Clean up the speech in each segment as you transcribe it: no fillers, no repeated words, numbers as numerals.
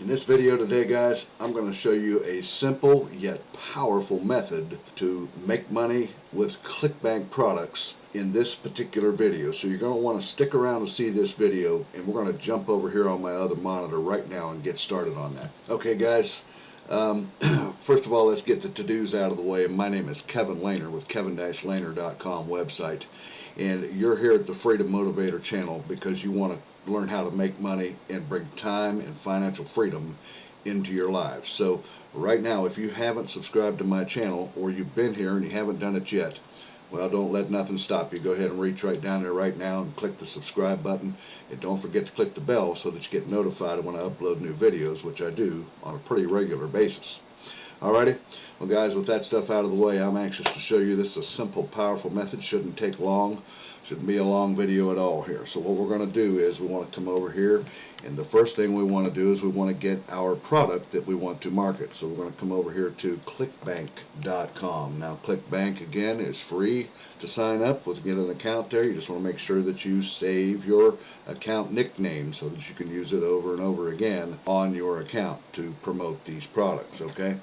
In this video today, guys, I'm going to show you a simple yet powerful method to make money with Clickbank products in this particular video. So you're going to want to stick around to see this video, and we're going to jump over here on my other monitor right now and get started on that. Okay, guys, first of all, let's get the to-dos out of the way. My name is Kevin Lehner with kevin-lehner.com website, and you're here at the Freedom Motivator channel because you want to learn how to make money and bring time and financial freedom into your lives. So right now, if you haven't subscribed to my channel, or you've been here and you haven't done it yet, well, don't let nothing stop you. Go ahead and reach right down there right now and click the subscribe button, and don't forget to click the bell so that you get notified when I upload new videos, which I do on a pretty regular basis. Alrighty, well guys, with that stuff out of the way, I'm anxious to show you this is a simple, powerful method. Shouldn't take long, shouldn't be a long video at all here. So what we're going to do is we want to come over here, and the first thing we want to do is we want to get our product that we want to market. So we're going to come over here to clickbank.com. Now Clickbank, again, is free to sign up with. Get an account there. You just want to make sure that you save your account nickname so that you can use it over and over again on your account to promote these products. Okay.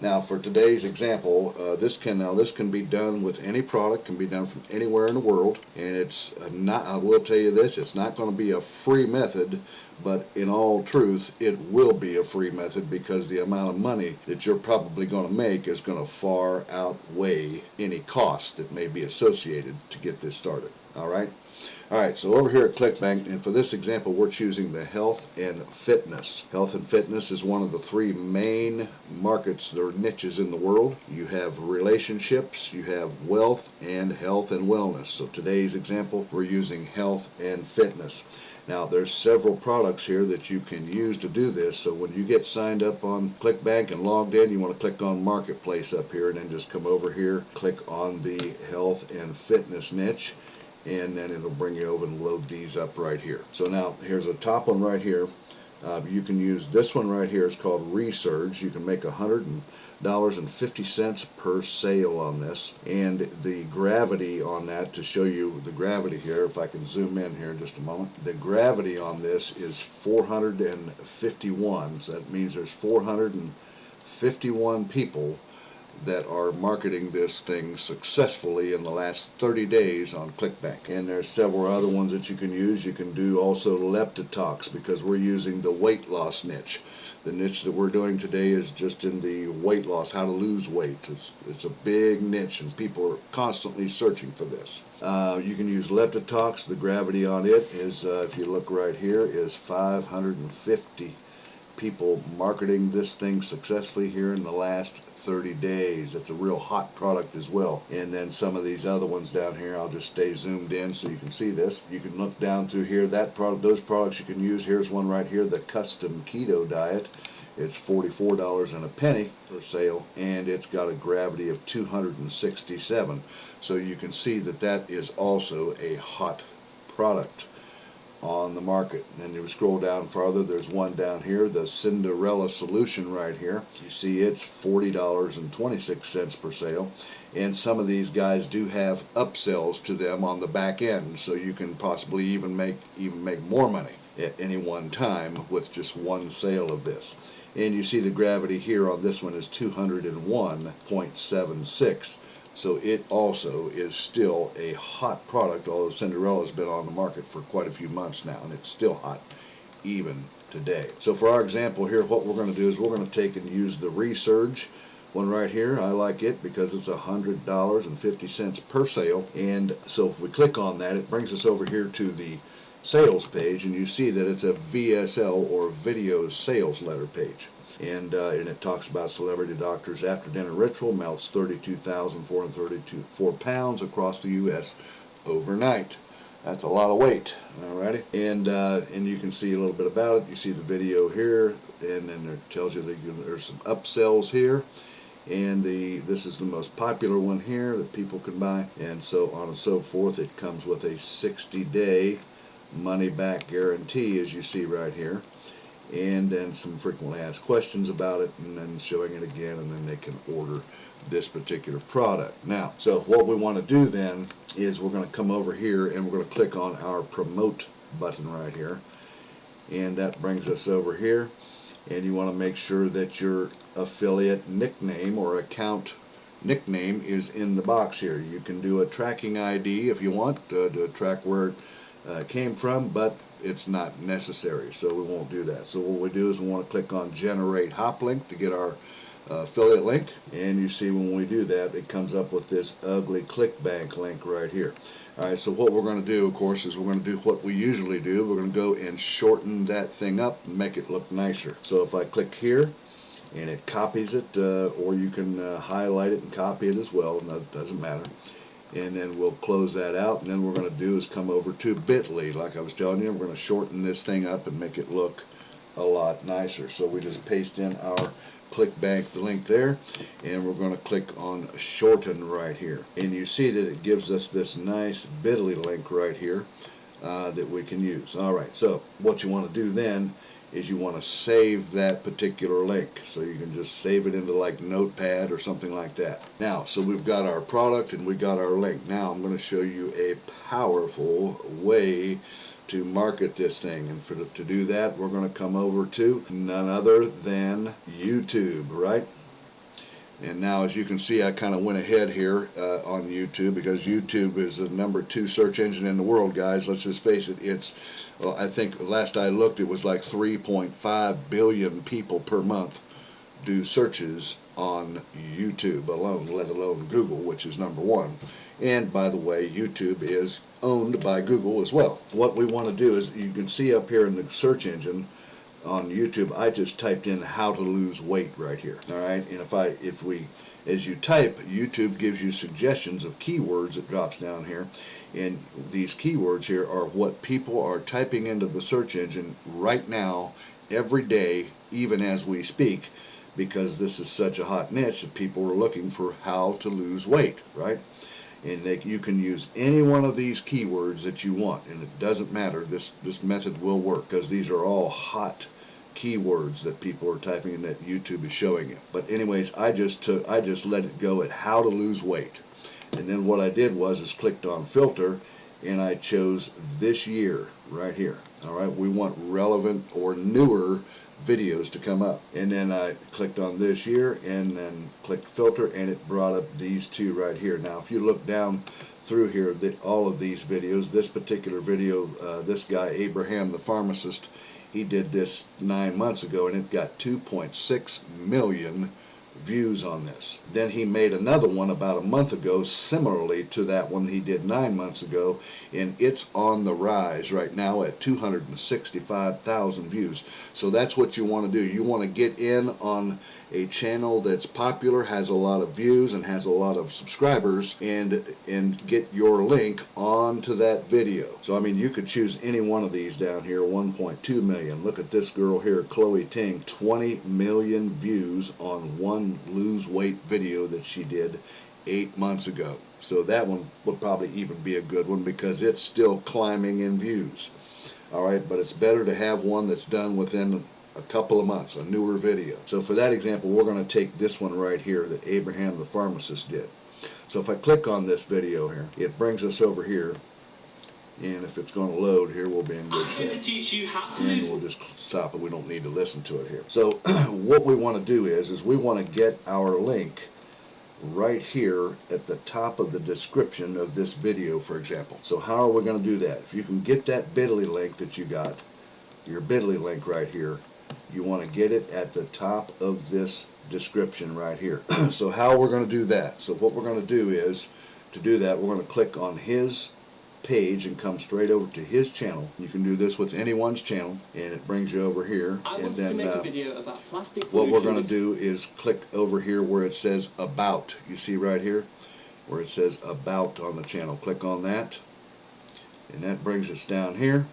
Now for today's example, this can be done with any product, can be done from anywhere in the world, and it's not, I will tell you this, it's not going to be a free method, but in all truth it will be a free method because the amount of money that you're probably going to make is going to far outweigh any cost that may be associated to get this started. Alright, so over here at Clickbank, and for this example we're choosing the health and fitness. Health and fitness is one of the three main markets or niches in the world. You have relationships, you have wealth, and health and wellness. So today's example, we're using health and fitness. Now there's several products here that you can use to do this. So when you get signed up on Clickbank and logged in, you want to click on Marketplace up here, and then just come over here, click on the health and fitness niche, and then it'll bring you over and load these up right here. So now here's a top one right here. You can use this one right here. It's called Resurge. You can make $100.50 per sale on this, and the gravity on that, to show you the gravity here, if I can zoom in here in just a moment, the gravity on this is 451. So that means there's 451 people that are marketing this thing successfully in the last 30 days on Clickbank. And there's several other ones that you can use. You can do also leptotox, because we're using the weight loss niche. The niche that we're doing today is just in the weight loss, how to lose weight. It's a big niche, and people are constantly searching for this. You can use leptotox. The gravity on it is, if you look right here, is 550 people marketing this thing successfully here in the last 30 days. It's a real hot product as well. And then some of these other ones down here, I'll just stay zoomed in so you can see this. You can look down through here, that product, those products you can use. Here's one right here, the custom keto diet. It's $44 and a penny per sale, and it's got a gravity of 267. So you can see that that is also a hot product on the market. And then you scroll down farther, there's one down here, the Cinderella solution right here. You see it's $40.26 per sale, and some of these guys do have upsells to them on the back end, so you can possibly even make more money at any one time with just one sale of this. And you see the gravity here on this one is 201.76. So it also is still a hot product, although Cinderella's been on the market for quite a few months now, and it's still hot even today. So for our example here, what we're going to do is we're going to take and use the Resurge one right here. I like it because it's $100.50 per sale. And so if we click on that, it brings us over here to the sales page, and you see that it's a VSL, or video sales letter page. And it talks about celebrity doctors after dinner ritual, melts 32,434 pounds across the U.S. overnight. That's a lot of weight. Alrighty, and you can see a little bit about it. You see the video here, and then it tells you that there's some upsells here. And this is the most popular one here that people can buy, and so on and so forth. It comes with a 60-day money-back guarantee, as you see right here, and then some frequently asked questions about it, and then showing it again, and then they can order this particular product. Now, so what we want to do then is we're going to come over here and we're going to click on our promote button right here, and that brings us over here. and you want to make sure that your affiliate nickname or account nickname is in the box here. You can do a tracking ID if you want to track where it came from, but it's not necessary, so we won't do that. So what we do is we want to click on generate hop link to get our affiliate link, and you see when we do that it comes up with this ugly Clickbank link right here. Alright, so what we're going to do, of course, is we're going to do what we usually do. We're going to go and shorten that thing up and make it look nicer. So if I click here and it copies it, or you can highlight it and copy it as well, no, it doesn't matter. And then we'll close that out, and then what we're going to do is come over to bit.ly. Like I was telling you, we're going to shorten this thing up and make it look a lot nicer. So we just paste in our Clickbank link there, and we're going to click on shorten right here, and you see that it gives us this nice bit.ly link right here that we can use. Alright, so what you want to do then is you want to save that particular link, so you can just save it into like Notepad or something like that. Now, so we've got our product and we got our link. Now I'm going to show you a powerful way to market this thing, and to do that we're going to come over to none other than YouTube, right? And now, as you can see, I kind of went ahead here on YouTube, because YouTube is the #2 search engine in the world, guys. Let's just face it. It's, well, I think last I looked, it was like 3.5 billion people per month do searches on YouTube alone, let alone Google, which is #1. And by the way, YouTube is owned by Google as well. What we want to do is, you can see up here in the search engine on YouTube, I just typed in how to lose weight right here. Alright, and as you type, YouTube gives you suggestions of keywords. It drops down here, and these keywords here are what people are typing into the search engine right now, every day, even as we speak, because this is such a hot niche that people are looking for how to lose weight, right? And you can use any one of these keywords that you want, and it doesn't matter. This method will work, because these are all hot keywords that people are typing in that YouTube is showing you. But anyways, I just let it go at how to lose weight, and then what I did was clicked on filter, and I chose this year right here. Alright, we want relevant or newer videos to come up, and then I clicked on this year and then clicked filter, and it brought up these two right here. Now if you look down through here, all of these videos, this particular video, this guy Abraham the pharmacist, he did this 9 months ago, and it got 2.6 million views on this. Then he made another one about a month ago, similarly to that one he did 9 months ago, and it's on the rise right now at 265,000 views. So that's what you want to do. You want to get in on a channel that's popular, has a lot of views, and has a lot of subscribers, and get your link onto that video. So I mean, you could choose any one of these down here. 1.2 million. Look at this girl here, Chloe Ting, 20 million views on one lose weight video that she did 8 months ago. So that one would probably even be a good one, because it's still climbing in views. Alright, but it's better to have one that's done within a couple of months, a newer video. So for that example, we're going to take this one right here that Abraham the pharmacist did. So if I click on this video here, it brings us over here, and if it's going to load here, we'll be in good shape. And we'll just stop it. We don't need to listen to it here. So what we want to do is we want to get our link right here at the top of the description of this video, for example. So how are we going to do that? If you can get that bit.ly link that you got, your bit.ly link right here, you want to get it at the top of this description right here. So how we're going to do that? So what we're going to do is, to do that, we're going to click on his page and come straight over to his channel. You can do this with anyone's channel, and it brings you over here. And then what we're going to do is click over here where it says about. You see right here where it says about on the channel. Click on that, and that brings us down here.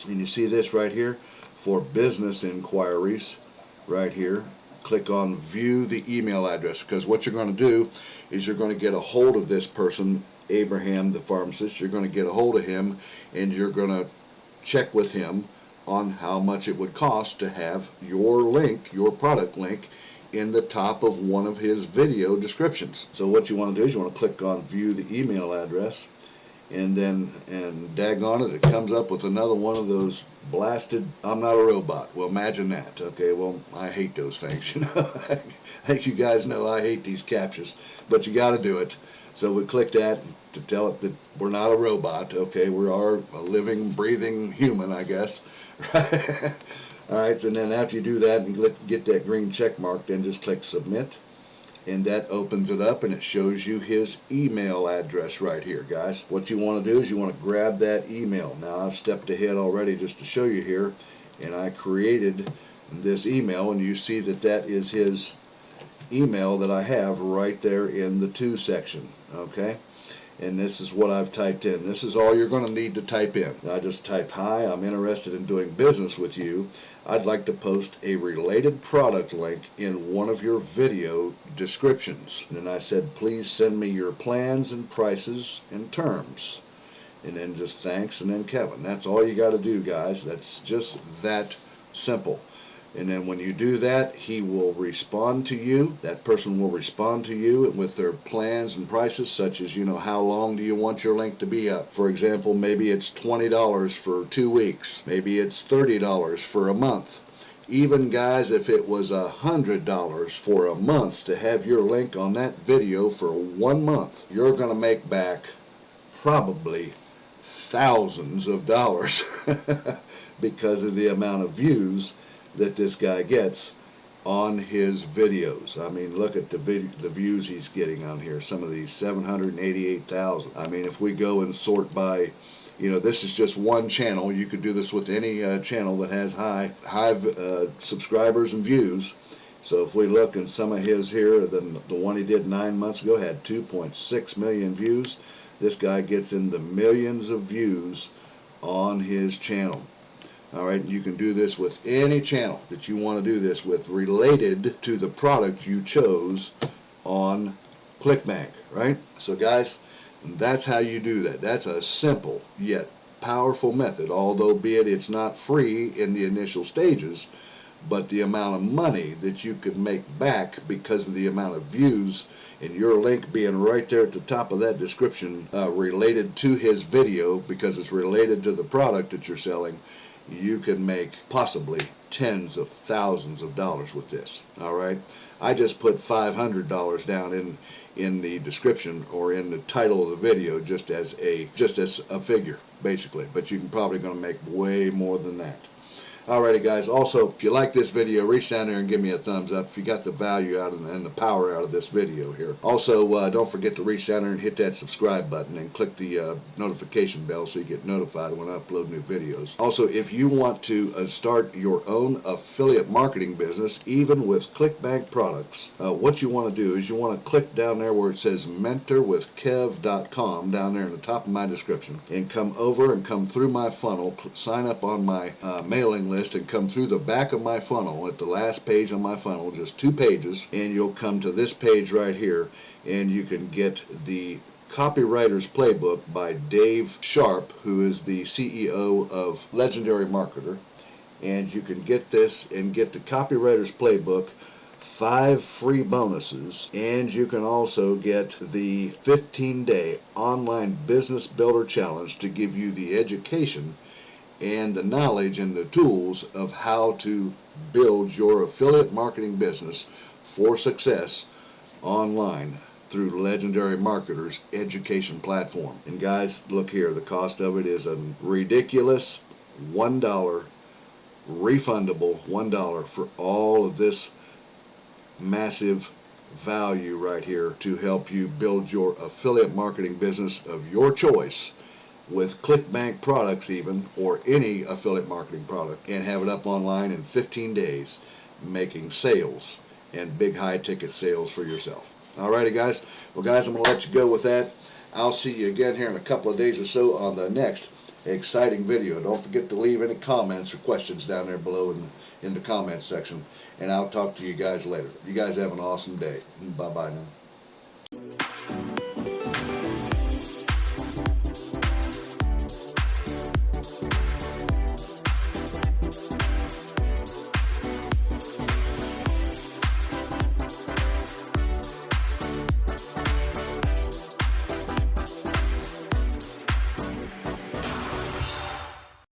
And you see this right here for business inquiries right here. Click on view the email address, because what you're going to do is you're going to get a hold of this person, Abraham the pharmacist. You're going to get a hold of him, and you're going to check with him on how much it would cost to have your link, your product link, in the top of one of his video descriptions. So what you want to do is you want to click on view the email address, and daggone it, it comes up with another one of those blasted "I'm not a robot." Well, imagine that. Okay, well, I hate those things. I think you guys know I hate these captures, but you got to do it. So we click that to tell it that we're not a robot. Okay, we are a living, breathing human, I guess. Right? All right, and then after you do that and get that green check mark, then just click submit. And that opens it up and it shows you his email address right here, guys. What you want to do is you want to grab that email. Now I've stepped ahead already just to show you here, and I created this email, and you see that that is his email that I have right there in the to section. Okay, and this is what I've typed in. This is all you're going to need to type in. I just type, "Hi, I'm interested in doing business with you. I'd like to post a related product link in one of your video descriptions." And then I said, "Please send me your plans and prices and terms." And then just thanks, and then Kevin. That's all you got to do, guys. That's just that simple. And then when you do that, he will respond to you. That person will respond to you with their plans and prices, such as, how long do you want your link to be up? For example, maybe it's $20 for 2 weeks. Maybe it's $30 for a month. Even, guys, if it was $100 for a month to have your link on that video for 1 month, you're going to make back probably thousands of dollars because of the amount of views that this guy gets on his videos. I mean, look at the views he's getting on here. Some of these 788,000. I mean, if we go and sort by, this is just one channel. You could do this with any channel that has high subscribers and views. So if we look in some of his here, then the one he did 9 months ago had 2.6 million views. This guy gets in the millions of views on his channel. All right, you can do this with any channel that you want to do this with related to the product you chose on Clickbank, right? So guys, that's how you do that. That's a simple yet powerful method, although be it's not free in the initial stages, but the amount of money that you could make back because of the amount of views and your link being right there at the top of that description related to his video because it's related to the product that you're selling, you can make possibly tens of thousands of dollars with this. All right, I just put $500 down in the description or in the title of the video just as a figure basically, but you can probably going to make way more than that. Alrighty, guys, also if you like this video, reach down there and give me a thumbs up if you got the value out and the power out of this video here. Also, don't forget to reach down there and hit that subscribe button and click the notification bell so you get notified when I upload new videos. Also, if you want to start your own affiliate marketing business, even with Clickbank products, what you want to do is you want to click down there where it says mentorwithkev.com down there in the top of my description and come over and come through my funnel, sign up on my mailing list and come through the back of my funnel at the last page on my funnel, just 2 pages, and you'll come to this page right here and you can get the Copywriter's Playbook by Dave Sharp, who is the CEO of Legendary Marketer, and you can get this and get the Copywriter's Playbook, 5 free bonuses, and you can also get the 15-day online business builder challenge to give you the education and the knowledge and the tools of how to build your affiliate marketing business for success online through Legendary Marketer's education platform. And guys, look here, the cost of it is a ridiculous $1, refundable $1 for all of this massive value right here to help you build your affiliate marketing business of your choice with Clickbank products even, or any affiliate marketing product, and have it up online in 15 days, making sales and big high ticket sales for yourself. Alrighty, guys. Well, guys, I'm going to let you go with that. I'll see you again here in a couple of days or so on the next exciting video. Don't forget to leave any comments or questions down there below in the comments section, and I'll talk to you guys later. You guys have an awesome day. Bye-bye now.